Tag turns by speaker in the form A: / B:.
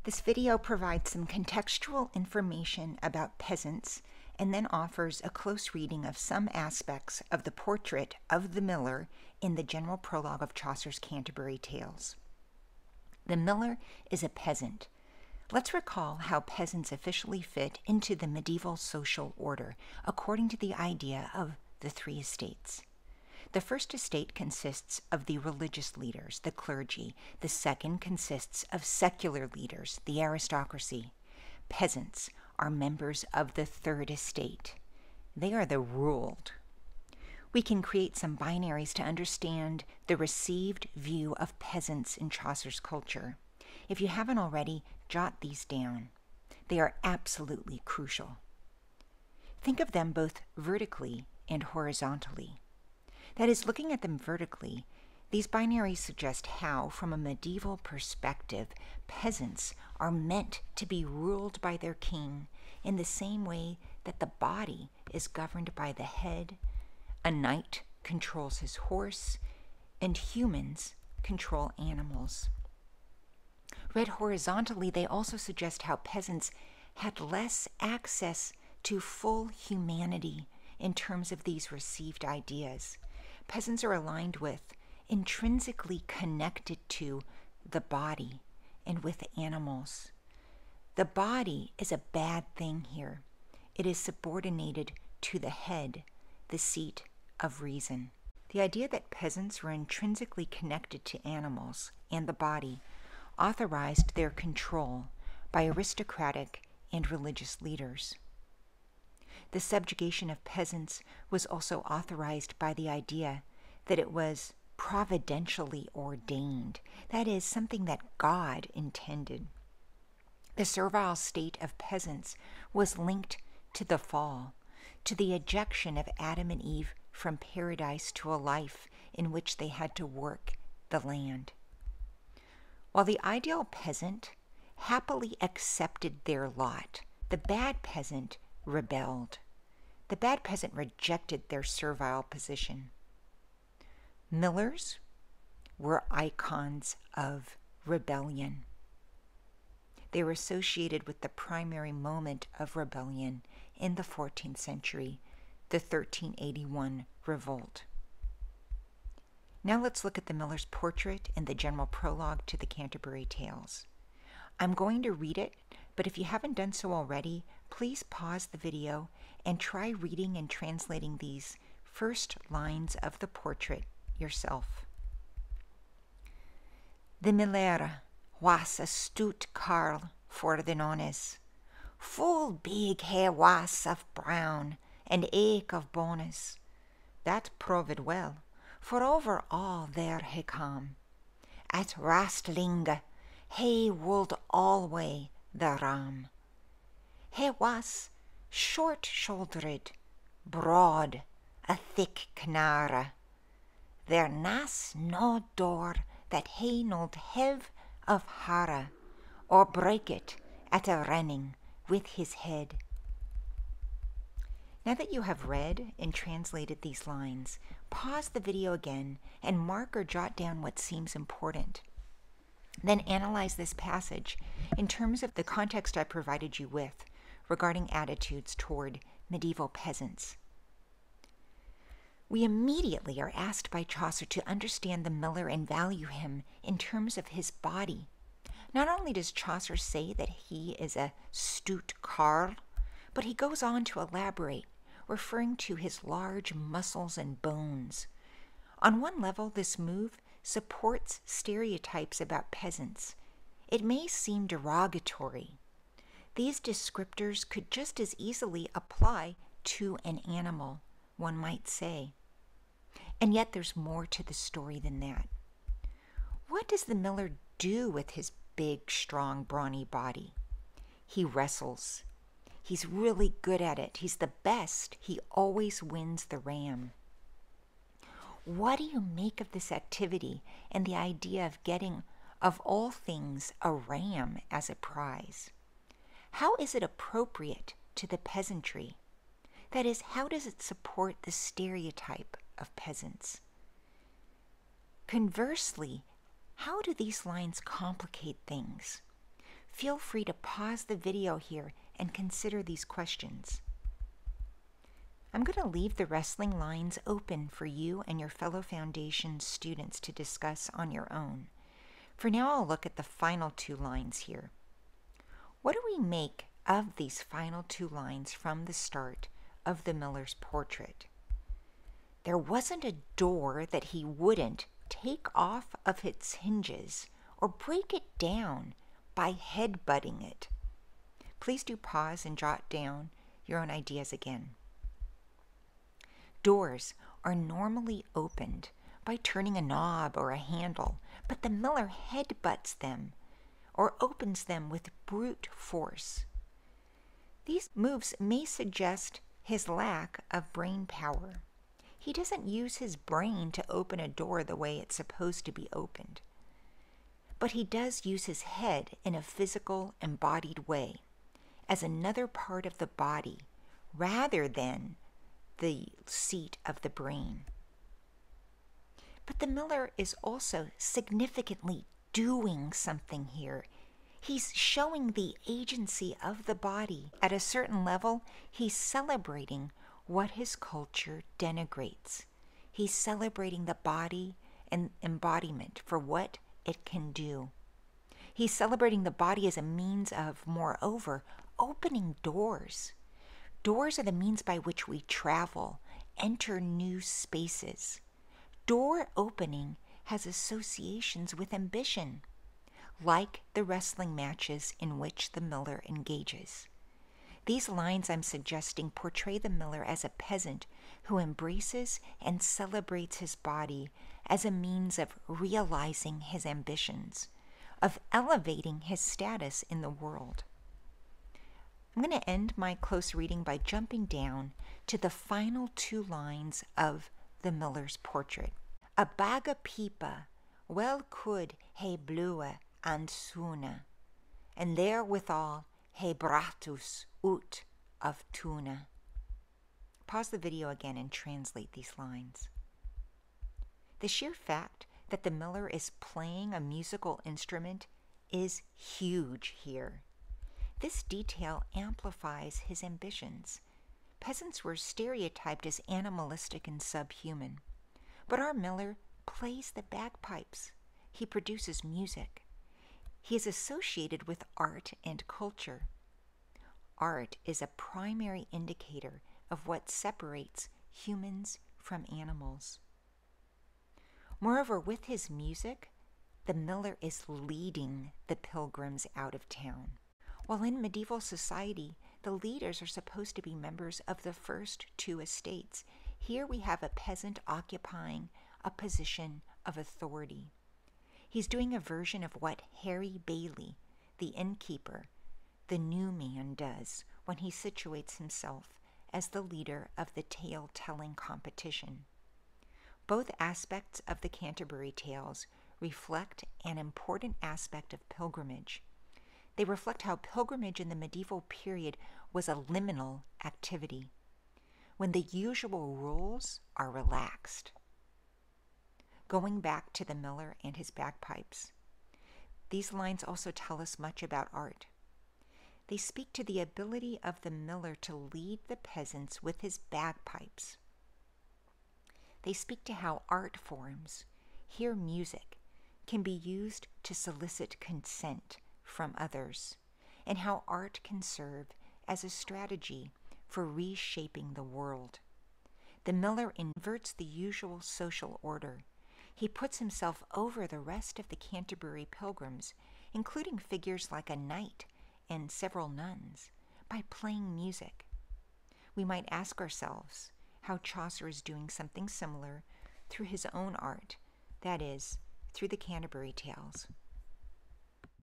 A: This video provides some contextual information about peasants and then offers a close reading of some aspects of the portrait of the miller in the general prologue of Chaucer's Canterbury Tales. The miller is a peasant. Let's recall how peasants officially fit into the medieval social order according to the idea of the three estates. The first estate consists of the religious leaders, the clergy. The second consists of secular leaders, the aristocracy. Peasants are members of the third estate. They are the ruled. We can create some binaries to understand the received view of peasants in Chaucer's culture. If you haven't already, jot these down. They are absolutely crucial. Think of them both vertically and horizontally. That is, looking at them vertically, these binaries suggest how, from a medieval perspective, peasants are meant to be ruled by their king in the same way that the body is governed by the head, a knight controls his horse, and humans control animals. Read horizontally, they also suggest how peasants had less access to full humanity in terms of these received ideas. Peasants are aligned with, intrinsically connected to, the body and with animals. The body is a bad thing here. It is subordinated to the head, the seat of reason. The idea that peasants were intrinsically connected to animals and the body authorized their control by aristocratic and religious leaders. The subjugation of peasants was also authorized by the idea that it was providentially ordained, that is, something that God intended. The servile state of peasants was linked to the fall, to the ejection of Adam and Eve from paradise to a life in which they had to work the land. While the ideal peasant happily accepted their lot, the bad peasant rebelled. The bad peasant rejected their servile position. Millers were icons of rebellion. They were associated with the primary moment of rebellion in the 14th century, the 1381 revolt. Now let's look at the miller's portrait in the general prologue to the Canterbury Tales. I'm going to read it, but if you haven't done so already, please pause the video and try reading and translating these first lines of the portrait yourself. The miller was a stout carl for the nonnes. Full big he was of brown, and eke of bones. That proved well, for over all there he come. At Rastlinge he would alway the ram. He was short-shouldered, broad, a thick knara. There nas no door that he nold have of hara, or break it at a running with his head. Now that you have read and translated these lines, pause the video again and mark or jot down what seems important. Then analyze this passage in terms of the context I provided you with regarding attitudes toward medieval peasants. We immediately are asked by Chaucer to understand the miller and value him in terms of his body. Not only does Chaucer say that he is a stout carl, but he goes on to elaborate, referring to his large muscles and bones. On one level, this move supports stereotypes about peasants. It may seem derogatory. These descriptors could just as easily apply to an animal, one might say. And yet there's more to the story than that. What does the miller do with his big, strong, brawny body? He wrestles. He's really good at it. He's the best. He always wins the ram. What do you make of this activity and the idea of getting, of all things, a ram as a prize? How is it appropriate to the peasantry? That is, how does it support the stereotype of peasants? Conversely, how do these lines complicate things? feel free to pause the video here and consider these questions. I'm going to leave the wrestling lines open for you and your fellow Foundation students to discuss on your own. For now, I'll look at the final two lines here. What do we make of these final two lines from the start of the Miller's portrait? There wasn't a door that he wouldn't take off of its hinges or break it down by headbutting it. Please do pause and jot down your own ideas again. Doors are normally opened by turning a knob or a handle, but the Miller headbutts them or opens them with brute force. These moves may suggest his lack of brain power. He doesn't use his brain to open a door the way it's supposed to be opened, but he does use his head in a physical, embodied way, as another part of the body, rather than the seat of the brain. But the Miller is also significantly doing something here. He's showing the agency of the body. At a certain level, he's celebrating what his culture denigrates. He's celebrating the body and embodiment for what it can do. He's celebrating the body as a means of, moreover, opening doors. Doors are the means by which we travel, enter new spaces. Door opening has associations with ambition, like the wrestling matches in which the Miller engages. These lines I'm suggesting portray the Miller as a peasant who embraces and celebrates his body as a means of realizing his ambitions, of elevating his status in the world. I'm going to end my close reading by jumping down to the final two lines of the Miller's portrait. A Bagpipe well could he blewe and sune, and therewithal he bratus ut of tune. Pause the video again and translate these lines. The sheer fact that the Miller is playing a musical instrument is huge here. This detail amplifies his ambitions. Peasants were stereotyped as animalistic and subhuman, but our Miller plays the bagpipes. He produces music. He is associated with art and culture. Art is a primary indicator of what separates humans from animals. Moreover, with his music, the Miller is leading the pilgrims out of town. While in medieval society, the leaders are supposed to be members of the first two estates, here we have a peasant occupying a position of authority. He's doing a version of what Harry Bailey, the innkeeper, the new man, does when he situates himself as the leader of the tale-telling competition. Both aspects of the Canterbury Tales reflect an important aspect of pilgrimage. They reflect how pilgrimage in the medieval period was a liminal activity, when the usual rules are relaxed. Going back to the Miller and his bagpipes, these lines also tell us much about art. They speak to the ability of the Miller to lead the peasants with his bagpipes. They speak to how art forms, here music, can be used to solicit consent from others, and how art can serve as a strategy for reshaping the world. The Miller inverts the usual social order. He puts himself over the rest of the Canterbury pilgrims, including figures like a knight and several nuns, by playing music. We might ask ourselves how Chaucer is doing something similar through his own art, that is, through the Canterbury Tales.